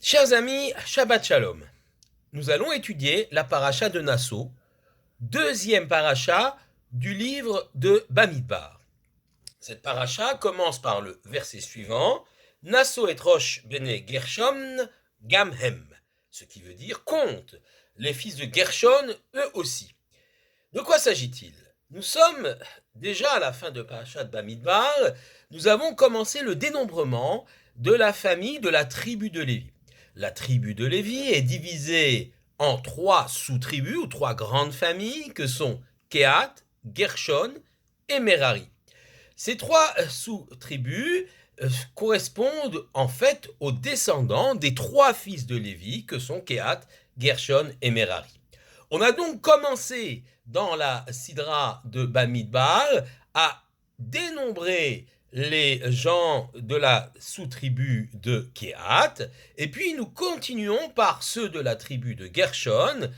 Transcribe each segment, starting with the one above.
Chers amis, Shabbat Shalom. Nous allons étudier la paracha de Nasso, deuxième paracha du livre de Bamidbar. Cette paracha commence par le verset suivant, Nasso et Rosh bene Gershon gamhem, ce qui veut dire compte les fils de Gershon eux aussi. De quoi s'agit-il? Nous sommes déjà à la fin de paracha de Bamidbar, nous avons commencé le dénombrement de la famille de la tribu de Lévi. La tribu de Lévi est divisée en trois sous-tribus ou trois grandes familles que sont Kehat, Gershon et Merari. Ces trois sous-tribus correspondent en fait aux descendants des trois fils de Lévi que sont Kehat, Gershon et Merari. On a donc commencé dans la Sidra de Bamidbar à dénombrer les gens de la sous-tribu de Kehat, et puis nous continuons par ceux de la tribu de Gershon,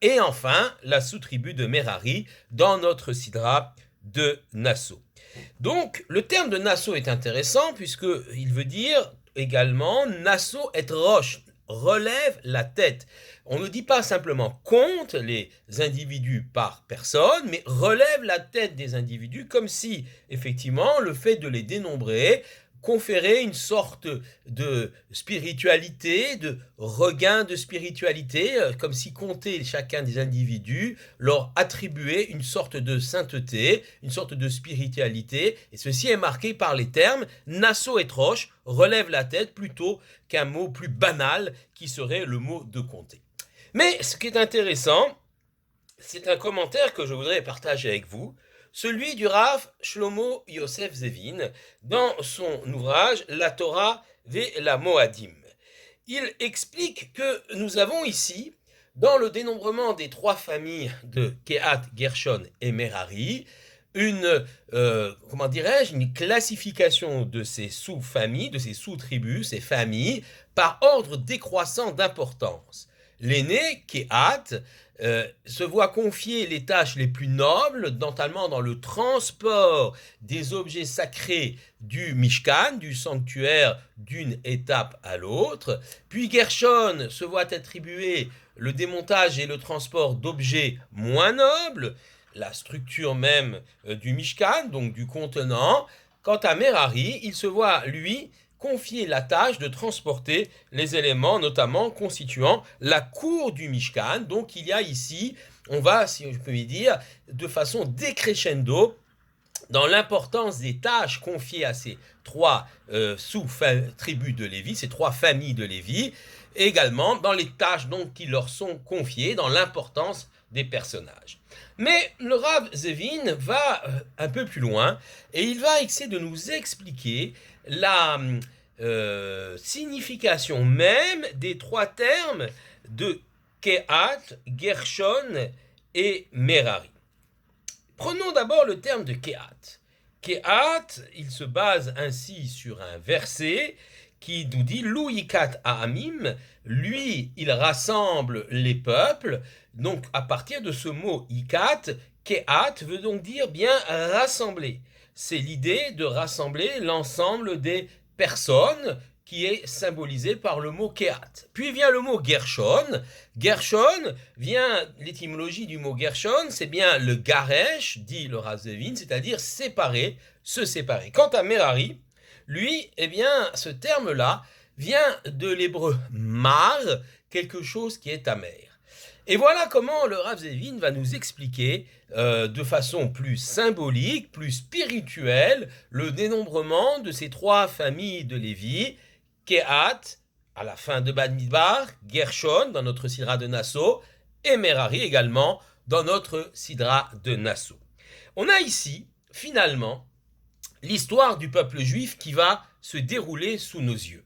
et enfin la sous-tribu de Merari dans notre Sidra de Nasso. Donc le terme de Nasso est intéressant puisqu'il veut dire également Nasso et Rosh, relève la tête. On ne dit pas simplement compte les individus par personne, mais relève la tête des individus comme si, effectivement, le fait de les dénombrer conférait une sorte de spiritualité, de regain de spiritualité, comme si compter chacun des individus leur attribuait une sorte de sainteté, une sorte de spiritualité, et ceci est marqué par les termes Nasso et Rosh, relève la tête plutôt qu'un mot plus banal qui serait le mot de compter. Mais ce qui est intéressant, c'est un commentaire que je voudrais partager avec vous, celui du Rav Shlomo Yosef Zevin, dans son ouvrage La Torah ve la Moadim. Il explique que nous avons ici, dans le dénombrement des trois familles de Kehat, Gershon et Merari, une classification de ces sous-familles, de ces sous-tribus, ces familles, par ordre décroissant d'importance. L'aîné, Kehat, se voit confier les tâches les plus nobles, notamment dans le transport des objets sacrés du Mishkan, du sanctuaire, d'une étape à l'autre. Puis Gershon se voit attribuer le démontage et le transport d'objets moins nobles, la structure même du Mishkan, donc du contenant. Quant à Merari, il se voit, lui, confier la tâche de transporter les éléments, notamment constituant la cour du Mishkan. Donc il y a ici, on va, si je peux y dire, de façon décrescendo, dans l'importance des tâches confiées à ces trois sous-tribus de Lévi, ces trois familles de Lévi, et également dans les tâches donc, qui leur sont confiées, dans l'importance des personnages. Mais le Rav Zevin va un peu plus loin et il va essayer de nous expliquer la signification même des trois termes de Kehat, Gershon et Merari. Prenons d'abord le terme de Kehat. Kehat, il se base ainsi sur un verset qui nous dit Lou yikat ha'amim, lui, il rassemble les peuples. Donc, à partir de ce mot yikat, Kehat veut donc dire bien rassembler. C'est l'idée de rassembler l'ensemble des personnes qui est symbolisé par le mot Kehat. Puis vient le mot Gershon. Gershon vient, l'étymologie du mot Gershon, c'est bien le garesh, dit le Rav Zevin, c'est-à-dire séparer, se séparer. Quant à Merari, lui, eh bien, ce terme-là vient de l'hébreu mar, quelque chose qui est amer. Et voilà comment le Rav Zevin va nous expliquer de façon plus symbolique, plus spirituelle, le dénombrement de ces trois familles de Lévi, Kehat, à la fin de Bamidbar, Gershon, dans notre Sidra de Nasso, et Merari également, dans notre Sidra de Nasso. On a ici, finalement, l'histoire du peuple juif qui va se dérouler sous nos yeux.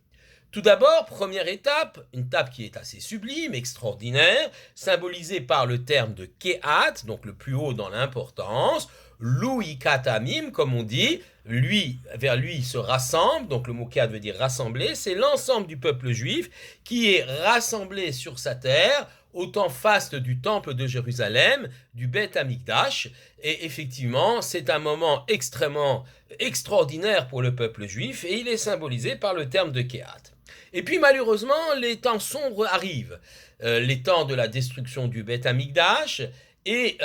Tout d'abord, première étape, une étape qui est assez sublime, extraordinaire, symbolisée par le terme de Kehat, donc le plus haut dans l'importance, Lou yikat ha'amim, comme on dit, lui, vers lui se rassemble, donc le mot Kehat veut dire rassembler, c'est l'ensemble du peuple juif qui est rassemblé sur sa terre au temps faste du temple de Jérusalem, du Beth Amikdash, et effectivement, c'est un moment extrêmement extraordinaire pour le peuple juif, et il est symbolisé par le terme de Kehat. Et puis malheureusement, les temps sombres arrivent, les temps de la destruction du Beth Amikdash, et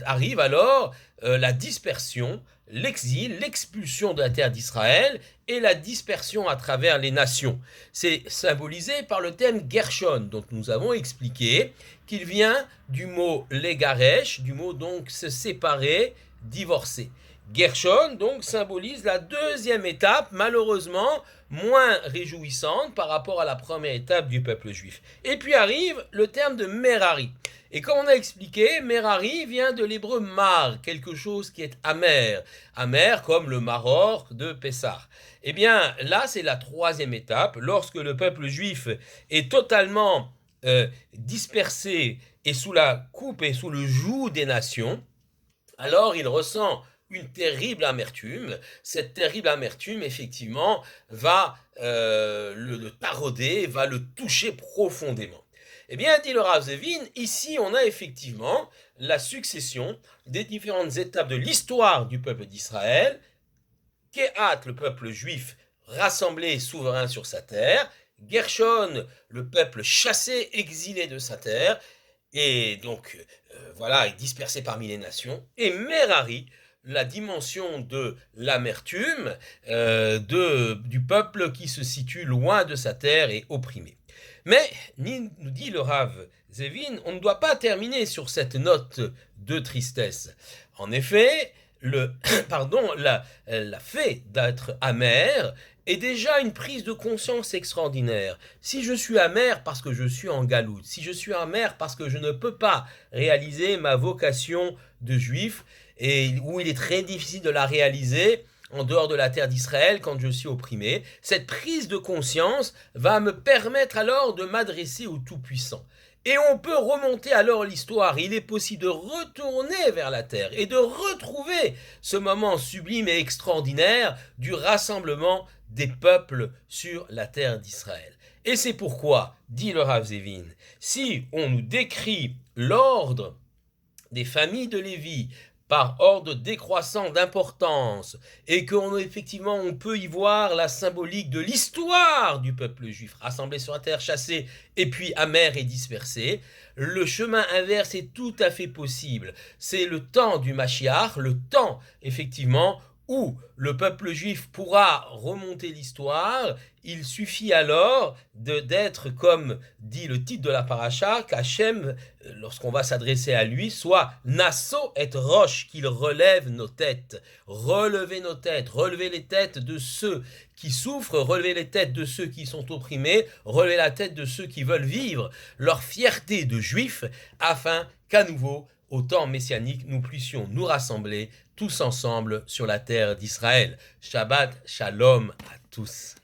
arrive alors la dispersion, l'exil, l'expulsion de la terre d'Israël et la dispersion à travers les nations. C'est symbolisé par le thème Gershon, dont nous avons expliqué qu'il vient du mot legaresh, du mot donc se séparer, divorcer. Gershon donc symbolise la deuxième étape, malheureusement moins réjouissante par rapport à la première étape du peuple juif. Et puis arrive le terme de Merari. Et comme on a expliqué, Merari vient de l'hébreu mar, quelque chose qui est amer. Amer comme le maror de Pessah. Eh bien là c'est la troisième étape, lorsque le peuple juif est totalement dispersé et sous la coupe et sous le joug des nations, alors il ressent une terrible amertume. Cette terrible amertume, effectivement, va le tarauder, va le toucher profondément. Eh bien, dit le Rav Zevin, ici on a effectivement la succession des différentes étapes de l'histoire du peuple d'Israël, Kehat, le peuple juif rassemblé souverain sur sa terre, Gershon, le peuple chassé, exilé de sa terre, et donc voilà, dispersé parmi les nations, et Merari, la dimension de l'amertume du peuple qui se situe loin de sa terre et opprimé. Mais, nous dit le Rav Zevin, on ne doit pas terminer sur cette note de tristesse. En effet, la fait d'être amer est déjà une prise de conscience extraordinaire. Si je suis amer parce que je suis en galoute, si je suis amer parce que je ne peux pas réaliser ma vocation de juif, et où il est très difficile de la réaliser en dehors de la terre d'Israël quand je suis opprimé, cette prise de conscience va me permettre alors de m'adresser au Tout-Puissant. Et on peut remonter alors l'histoire. Il est possible de retourner vers la terre et de retrouver ce moment sublime et extraordinaire du rassemblement des peuples sur la terre d'Israël. Et c'est pourquoi, dit le Rav Zevin, si on nous décrit l'ordre des familles de Lévi par ordre décroissant d'importance, et qu'effectivement on peut y voir la symbolique de l'histoire du peuple juif, rassemblé sur la terre, chassé, et puis amer et dispersé, le chemin inverse est tout à fait possible. C'est le temps du Mashiach, le temps, effectivement, où le peuple juif pourra remonter l'histoire. Il suffit alors d'être, comme dit le titre de la paracha, qu'Hachem, lorsqu'on va s'adresser à lui, soit Nasso et Roche, qu'il relève nos têtes. Relevez nos têtes, relevez les têtes de ceux qui souffrent, relevez les têtes de ceux qui sont opprimés, relevez la tête de ceux qui veulent vivre leur fierté de juifs, afin qu'à nouveau, au temps messianique, nous puissions nous rassembler tous ensemble sur la terre d'Israël. Shabbat Shalom à tous.